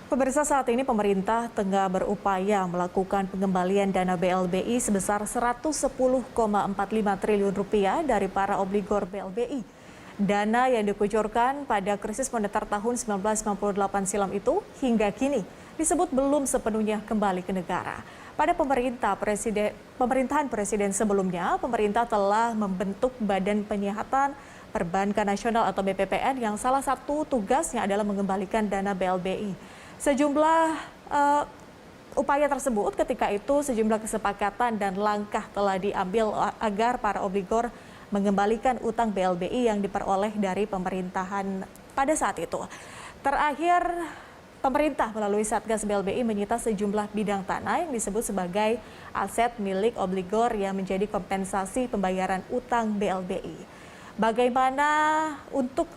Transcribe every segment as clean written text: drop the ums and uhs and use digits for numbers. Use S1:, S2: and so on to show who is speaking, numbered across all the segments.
S1: Pemirsa, saat ini pemerintah tengah berupaya melakukan pengembalian dana BLBI sebesar 110,45 triliun rupiah dari para obligor BLBI. Dana yang dikucurkan pada krisis moneter tahun 1998 silam itu hingga kini disebut belum sepenuhnya kembali ke negara. Pada pemerintahan presiden sebelumnya, pemerintah telah membentuk Badan Penyihatan Perbankan Nasional atau BPPN yang salah satu tugasnya adalah mengembalikan dana BLBI. Sejumlah upaya tersebut ketika itu sejumlah kesepakatan dan langkah telah diambil agar para obligor mengembalikan utang BLBI yang diperoleh dari pemerintahan pada saat itu. Terakhir, pemerintah melalui Satgas BLBI menyita sejumlah bidang tanah yang disebut sebagai aset milik obligor yang menjadi kompensasi pembayaran utang BLBI. Bagaimana untuk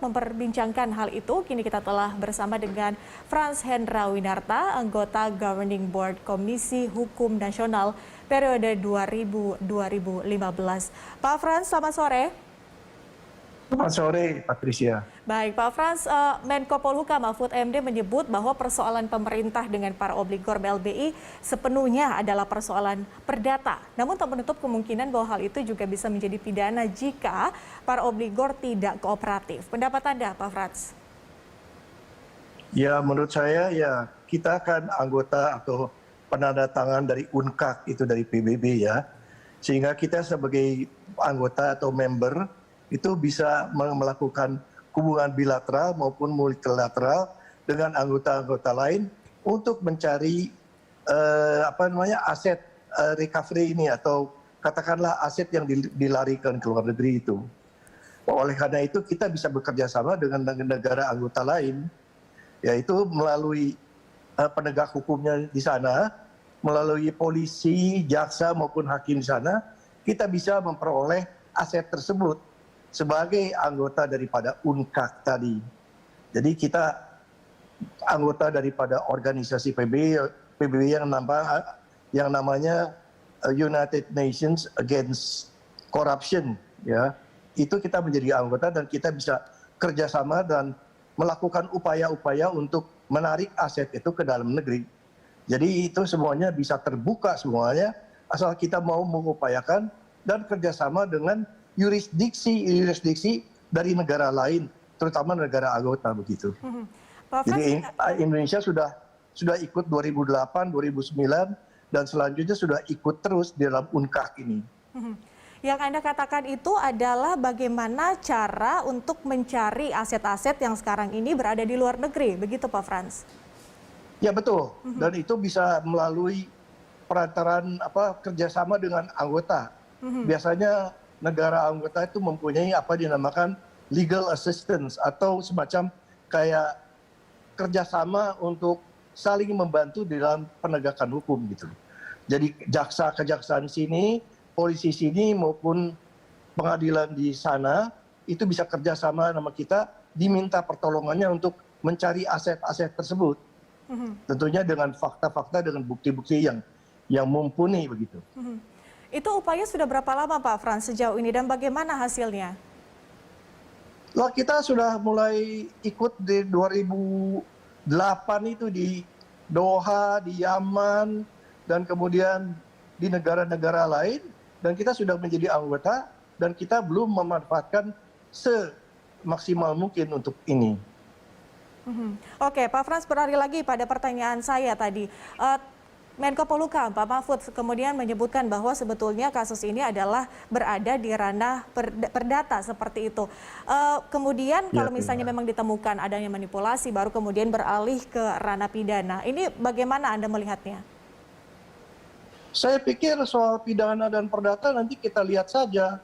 S1: memperbincangkan hal itu, kini kita telah bersama dengan Frans Hendra Winarta, anggota Governing Board Komisi Hukum Nasional periode 2000-2015. Pak Frans, selamat sore.
S2: Selamat sore, Patricia.
S1: Baik, Pak Frans, Menko Polhukam Mahfud MD menyebut bahwa persoalan pemerintah dengan para obligor BLBI sepenuhnya adalah persoalan perdata. Namun tak menutup kemungkinan bahwa hal itu juga bisa menjadi pidana jika para obligor tidak kooperatif. Pendapat Anda, Pak Frans?
S2: Ya, menurut saya ya kita kan anggota atau penandatangan dari UNCAC itu dari PBB ya. Sehingga kita sebagai anggota atau member itu bisa melakukan hubungan bilateral maupun multilateral dengan anggota-anggota lain untuk mencari aset recovery ini atau katakanlah aset yang dilarikan ke luar negeri itu. Oleh karena itu kita bisa bekerja sama dengan negara anggota lain, yaitu melalui penegak hukumnya di sana, melalui polisi, jaksa maupun hakim di sana, kita bisa memperoleh aset tersebut sebagai anggota daripada UNCAC tadi. Jadi kita anggota daripada organisasi PBB yang namanya United Nations Against Corruption, ya. Itu kita menjadi anggota dan kita bisa kerjasama dan melakukan upaya-upaya untuk menarik aset itu ke dalam negeri. Jadi itu semuanya bisa terbuka semuanya asal kita mau mengupayakan dan kerjasama dengan yurisdiksi dari negara lain, terutama negara anggota begitu. Jadi Indonesia sudah ikut 2008, 2009 dan selanjutnya sudah ikut terus di dalam UNCAC ini.
S1: Yang Anda katakan itu adalah bagaimana cara untuk mencari aset-aset yang sekarang ini berada di luar negeri, begitu Pak Frans?
S2: Ya betul, dan itu bisa melalui perantaran kerjasama dengan anggota. Biasanya negara anggota itu mempunyai apa dinamakan legal assistance atau semacam kayak kerjasama untuk saling membantu dalam penegakan hukum gitu. Jadi kejaksaan sini, polisi sini maupun pengadilan di sana itu bisa kerjasama sama kita, diminta pertolongannya untuk mencari aset-aset tersebut. Tentunya dengan fakta-fakta, dengan bukti-bukti yang mumpuni begitu.
S1: Itu upaya sudah berapa lama Pak Frans sejauh ini dan bagaimana hasilnya?
S2: Lah kita sudah mulai ikut di 2008 itu di Doha, di Yaman, dan kemudian di negara-negara lain, dan kita sudah menjadi anggota dan kita belum memanfaatkan semaksimal mungkin untuk ini.
S1: Oke, Pak Frans, beralih lagi pada pertanyaan saya tadi. Menko Polhukam Pak Mahfud kemudian menyebutkan bahwa sebetulnya kasus ini adalah berada di ranah perdata seperti itu. Kemudian kalau misalnya memang ditemukan adanya manipulasi baru kemudian beralih ke ranah pidana. Ini bagaimana Anda melihatnya?
S2: Saya pikir soal pidana dan perdata nanti kita lihat saja.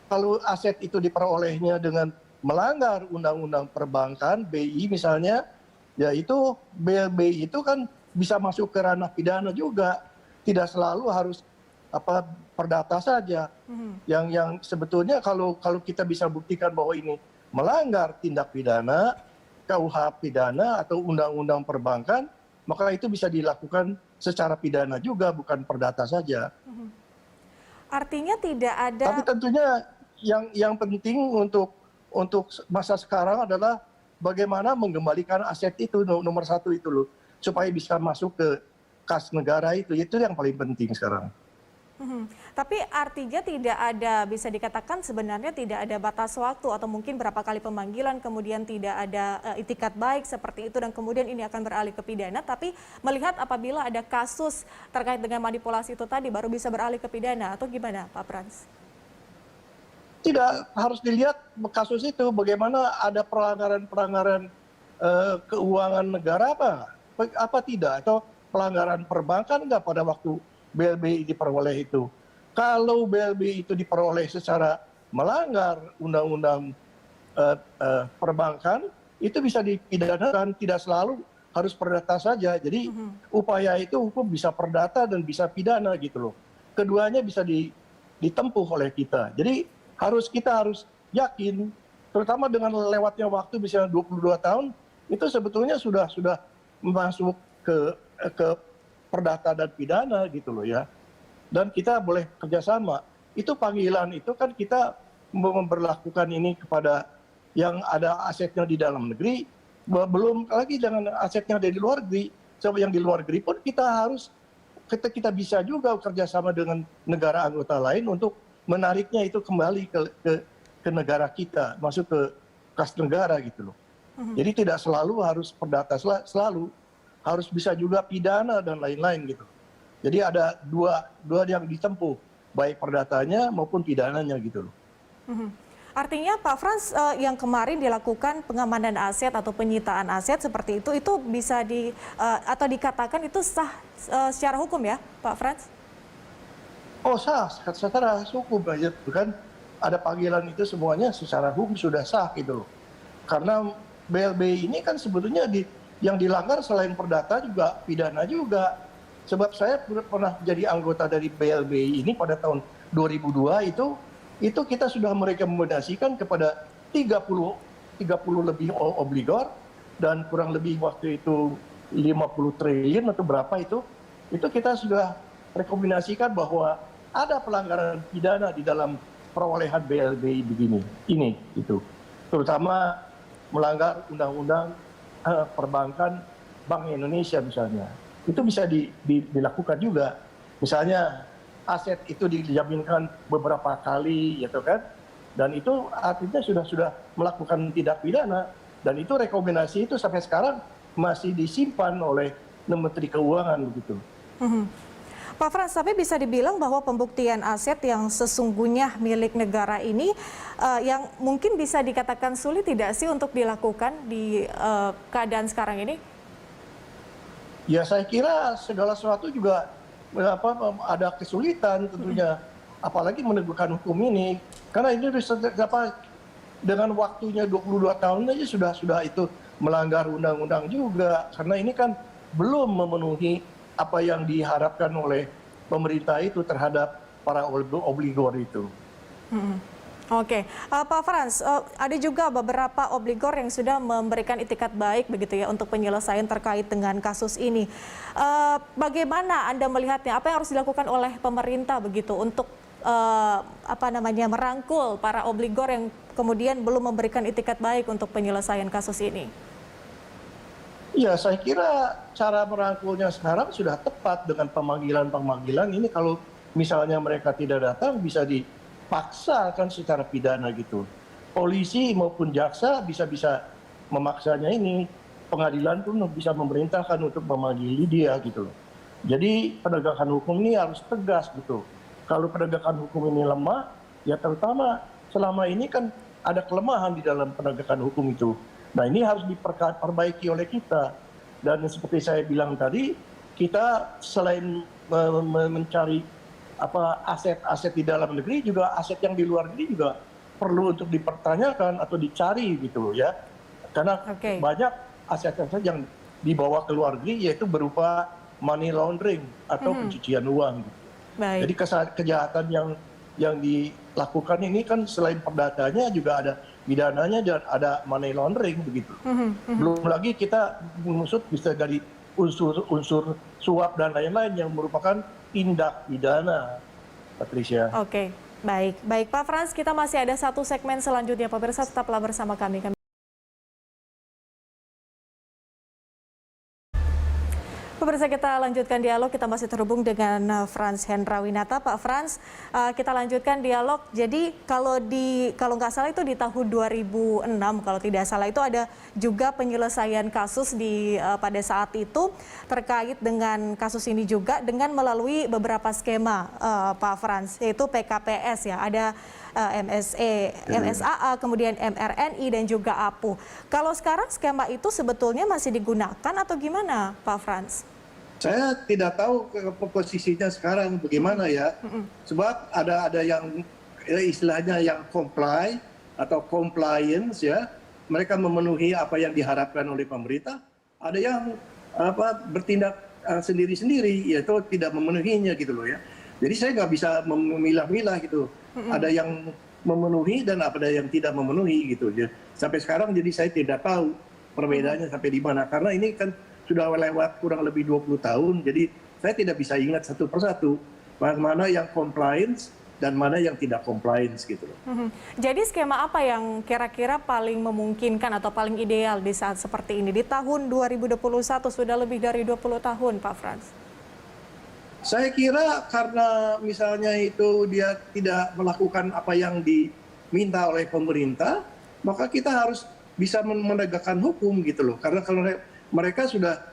S2: Kalau aset itu diperolehnya dengan melanggar undang-undang perbankan, BI misalnya, ya itu BLBI itu kan bisa masuk ke ranah pidana juga, tidak selalu harus perdata saja. Yang sebetulnya kalau kita bisa buktikan bahwa ini melanggar tindak pidana, KUH pidana atau undang-undang perbankan, maka itu bisa dilakukan secara pidana juga, bukan perdata saja.
S1: Artinya tidak ada.
S2: Tapi tentunya yang penting untuk masa sekarang adalah bagaimana mengembalikan aset itu nomor satu itu loh, supaya bisa masuk ke kas negara itu yang paling penting sekarang.
S1: Tapi artinya tidak ada, bisa dikatakan sebenarnya tidak ada batas waktu atau mungkin berapa kali pemanggilan, kemudian tidak ada itikat baik seperti itu dan kemudian ini akan beralih ke pidana. Tapi melihat apabila ada kasus terkait dengan manipulasi itu tadi baru bisa beralih ke pidana atau gimana Pak Frans?
S2: Tidak, harus dilihat kasus itu bagaimana ada pelanggaran-pelanggaran keuangan negara apa tidak, atau pelanggaran perbankan nggak pada waktu BLBI diperoleh itu. Kalau BLBI itu diperoleh secara melanggar undang-undang perbankan, itu bisa dipidanakan, tidak selalu harus perdata saja. Jadi upaya itu hukum bisa perdata dan bisa pidana gitu loh. Keduanya bisa ditempuh oleh kita. Jadi kita harus yakin, terutama dengan lewatnya waktu misalnya 22 tahun, itu sebetulnya sudah masuk ke perdata dan pidana gitu loh ya. Dan kita boleh kerjasama. Itu panggilan itu kan kita memperlakukan ini kepada yang ada asetnya di dalam negeri, belum lagi dengan asetnya dari luar negeri. Sama yang di luar negeri pun kita bisa juga kerjasama dengan negara anggota lain untuk menariknya itu kembali ke negara kita, masuk ke kas negara gitu loh. Jadi tidak selalu harus perdata, selalu harus bisa juga pidana dan lain-lain gitu. Jadi ada dua yang ditempuh, baik perdatanya maupun pidananya gitu loh.
S1: Artinya Pak Frans, yang kemarin dilakukan pengamanan aset atau penyitaan aset seperti itu bisa atau dikatakan itu sah secara hukum ya Pak Frans?
S2: Oh sah, secara hukum aja kan ada panggilan itu semuanya secara hukum sudah sah gitu loh. Karena BLBI ini kan sebetulnya yang dilanggar selain perdata juga pidana juga. Sebab saya pernah jadi anggota dari BLBI ini pada tahun 2002 itu kita sudah merekomendasikan kepada 30 lebih obligor dan kurang lebih waktu itu 50 triliun atau berapa itu kita sudah rekomendasikan bahwa ada pelanggaran pidana di dalam perolehan BLBI begini. Itu. Terutama melanggar undang-undang perbankan Bank Indonesia misalnya. Itu bisa dilakukan juga. Misalnya aset itu dijaminkan beberapa kali gitu kan. Dan itu artinya sudah melakukan tindak pidana dan itu rekomendasi itu sampai sekarang masih disimpan oleh Menteri Keuangan begitu.
S1: Pak Frans, tapi bisa dibilang bahwa pembuktian aset yang sesungguhnya milik negara ini yang mungkin bisa dikatakan sulit tidak sih untuk dilakukan di keadaan sekarang ini?
S2: Ya saya kira segala sesuatu juga ada kesulitan tentunya, apalagi menegakkan hukum ini. Karena ini dengan waktunya 22 tahun aja sudah itu melanggar undang-undang juga. Karena ini kan belum memenuhi apa yang diharapkan oleh pemerintah itu terhadap para obligor itu.
S1: Oke, Pak Frans, ada juga beberapa obligor yang sudah memberikan itikat baik begitu ya untuk penyelesaian terkait dengan kasus ini. Bagaimana Anda melihatnya? Apa yang harus dilakukan oleh pemerintah begitu untuk merangkul para obligor yang kemudian belum memberikan itikat baik untuk penyelesaian kasus ini?
S2: Ya, saya kira cara merangkulnya sekarang sudah tepat dengan pemanggilan-pemanggilan ini. Kalau misalnya mereka tidak datang bisa dipaksakan secara pidana gitu. Polisi maupun jaksa bisa memaksanya ini. Pengadilan pun bisa memerintahkan untuk memanggil dia gitu loh. Jadi penegakan hukum ini harus tegas gitu. Kalau penegakan hukum ini lemah, ya terutama selama ini kan ada kelemahan di dalam penegakan hukum itu. Nah ini harus diperbaiki oleh kita. Dan seperti saya bilang tadi, kita selain mencari aset-aset di dalam negeri, juga aset yang di luar negeri juga perlu untuk dipertanyakan atau dicari gitu ya. Karena banyak aset-aset yang dibawa ke luar negeri yaitu berupa money laundering atau pencucian uang. Gitu. Jadi kejahatan yang dilakukan ini kan selain perdatanya juga ada pidananya dan ada money laundering begitu. Belum lagi kita mengusut bisa dari unsur suap dan lain-lain yang merupakan tindak pidana, Patricia.
S1: Oke, baik Pak Frans, kita masih ada satu segmen selanjutnya. Pemirsa tetaplah bersama kami. Pemirsa, kita lanjutkan dialog. Kita masih terhubung dengan Frans Hendrawinata. Pak Frans, kita lanjutkan dialog. Jadi kalau nggak salah itu di tahun 2006, kalau tidak salah itu ada juga penyelesaian kasus pada saat itu terkait dengan kasus ini juga dengan melalui beberapa skema, Pak Frans, yaitu PKPS ya. Ada MSAA, kemudian MRNI dan juga APU. Kalau sekarang skema itu sebetulnya masih digunakan atau gimana, Pak Frans?
S2: Saya tidak tahu posisinya sekarang bagaimana ya. Sebab ada yang istilahnya yang comply atau compliance ya. Mereka memenuhi apa yang diharapkan oleh pemerintah. Ada yang bertindak sendiri-sendiri, yaitu tidak memenuhinya gitu loh ya. Jadi saya nggak bisa memilah-milah gitu. Ada yang memenuhi dan ada yang tidak memenuhi gitu ya. Sampai sekarang jadi saya tidak tahu perbedaannya sampai di mana. Karena ini kan sudah lewat kurang lebih 20 tahun, jadi saya tidak bisa ingat satu persatu mana yang compliance dan mana yang tidak compliance gitu loh.
S1: Jadi skema apa yang kira-kira paling memungkinkan atau paling ideal di saat seperti ini? Di tahun 2021 sudah lebih dari 20 tahun, Pak Frans.
S2: Saya kira karena misalnya itu dia tidak melakukan apa yang diminta oleh pemerintah, maka kita harus bisa menegakkan hukum gitu loh. Karena kalau mereka sudah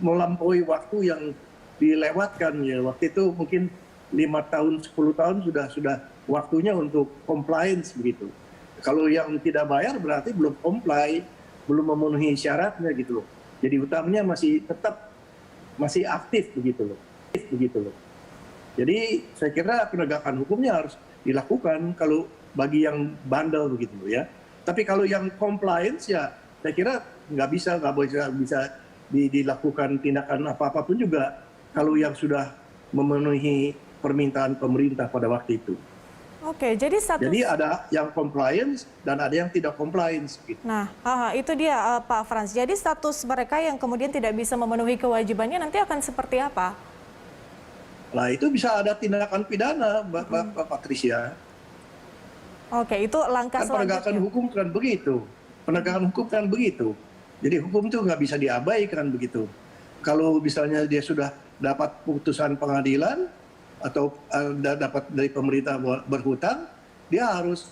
S2: melampaui waktu yang dilewatkan ya. Waktu itu mungkin 5 tahun, 10 tahun sudah waktunya untuk compliance begitu. Kalau yang tidak bayar berarti belum comply, belum memenuhi syaratnya gitu loh. Jadi hutangnya masih aktif begitu loh. Jadi saya kira penegakan hukumnya harus dilakukan kalau bagi yang bandel begitu loh ya. Tapi kalau yang compliance ya saya kira nggak bisa dilakukan tindakan apapun juga kalau yang sudah memenuhi permintaan pemerintah pada waktu itu.
S1: Oke, jadi
S2: ada yang compliance dan ada yang tidak compliance. Gitu.
S1: Nah, itu dia Pak Frans. Jadi status mereka yang kemudian tidak bisa memenuhi kewajibannya nanti akan seperti apa?
S2: Nah, itu bisa ada tindakan pidana, Mbak Patricia.
S1: Oke, itu langkah selanjutnya.
S2: Penegakan hukum kan begitu. Penegakan hukum kan begitu. Jadi hukum itu nggak bisa diabaikan begitu. Kalau misalnya dia sudah dapat putusan pengadilan atau dapat dari pemerintah berhutang, dia harus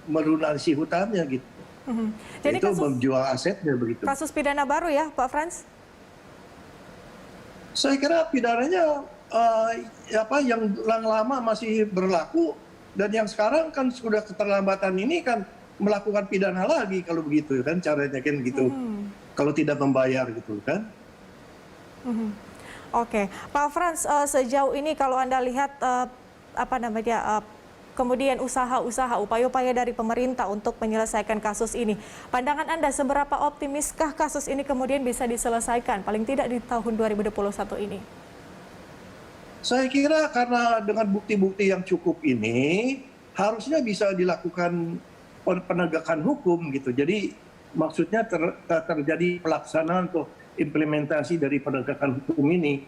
S2: melunasi hutangnya gitu.
S1: Jadi
S2: itu menjual asetnya begitu.
S1: Kasus pidana baru ya, Pak Frans?
S2: Saya kira pidananya yang lama masih berlaku dan yang sekarang kan sudah keterlambatan ini kan melakukan pidana lagi kalau begitu kan caranya kan gitu. Kalau tidak membayar gitu kan.
S1: Oke, Pak Frans, sejauh ini kalau Anda lihat kemudian usaha-usaha, upaya-upaya dari pemerintah untuk menyelesaikan kasus ini, pandangan Anda seberapa optimiskah kasus ini kemudian bisa diselesaikan, paling tidak di tahun 2021 ini?
S2: Saya kira karena dengan bukti-bukti yang cukup ini, harusnya bisa dilakukan penegakan hukum gitu. Jadi maksudnya terjadi pelaksanaan atau implementasi dari penegakan hukum ini.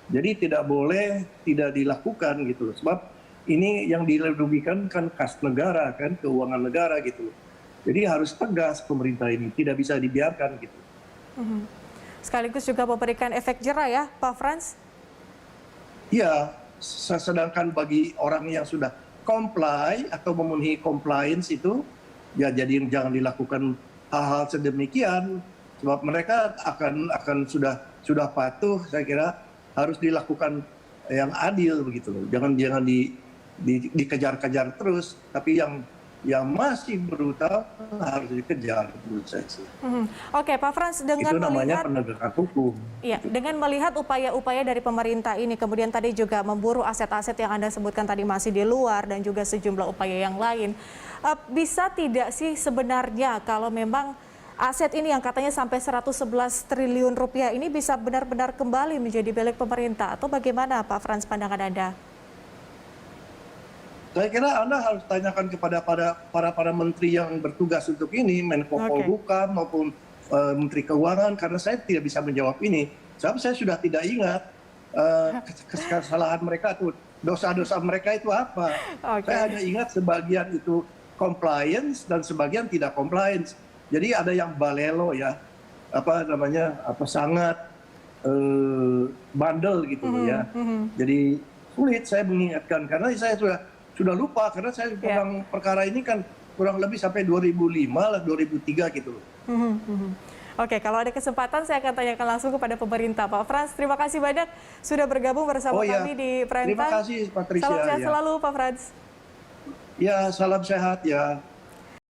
S2: Jadi tidak boleh tidak dilakukan gitu loh. Sebab ini yang dirugikan kan kas negara kan, keuangan negara gitu. Jadi harus tegas pemerintah ini, tidak bisa dibiarkan gitu.
S1: Sekaligus juga memberikan efek jera ya, Pak Frans?
S2: Iya, sedangkan bagi orang yang sudah comply atau memenuhi compliance itu, ya jadi jangan dilakukan hal-hal sedemikian. Sebab mereka akan sudah patuh, saya kira harus dilakukan yang adil begitu loh. Jangan dikejar-kejar terus, tapi yang masih berhutang harus dikejar menurut saya.
S1: Oke, Pak Frans, dengan
S2: itu namanya penegakan hukum.
S1: Iya, dengan melihat upaya-upaya dari pemerintah ini, kemudian tadi juga memburu aset-aset yang Anda sebutkan tadi masih di luar dan juga sejumlah upaya yang lain, bisa tidak sih sebenarnya kalau memang aset ini yang katanya sampai 111 triliun rupiah ini bisa benar-benar kembali menjadi milik pemerintah, atau bagaimana Pak Frans pandangan Anda?
S2: Saya kira Anda harus tanyakan kepada para menteri yang bertugas untuk ini, Menko Polhukam maupun Menteri Keuangan, karena saya tidak bisa menjawab ini. Sebab saya sudah tidak ingat kesalahan mereka itu, dosa-dosa mereka itu apa. Saya hanya ingat sebagian itu compliance dan sebagian tidak compliance. Jadi ada yang balelo ya, sangat bandel gitu loh ya. Jadi sulit saya mengingatkan karena saya sudah lupa karena saya pegang perkara ini kan kurang lebih sampai 2005 lah 2003 gitu loh.
S1: Oke, kalau ada kesempatan saya akan tanyakan langsung kepada pemerintah. Pak Frans, terima kasih banyak sudah bergabung bersama kami di Prime Time.
S2: Terima kasih Patricia.
S1: Salam sehat selalu Pak Frans.
S2: Ya, salam sehat ya.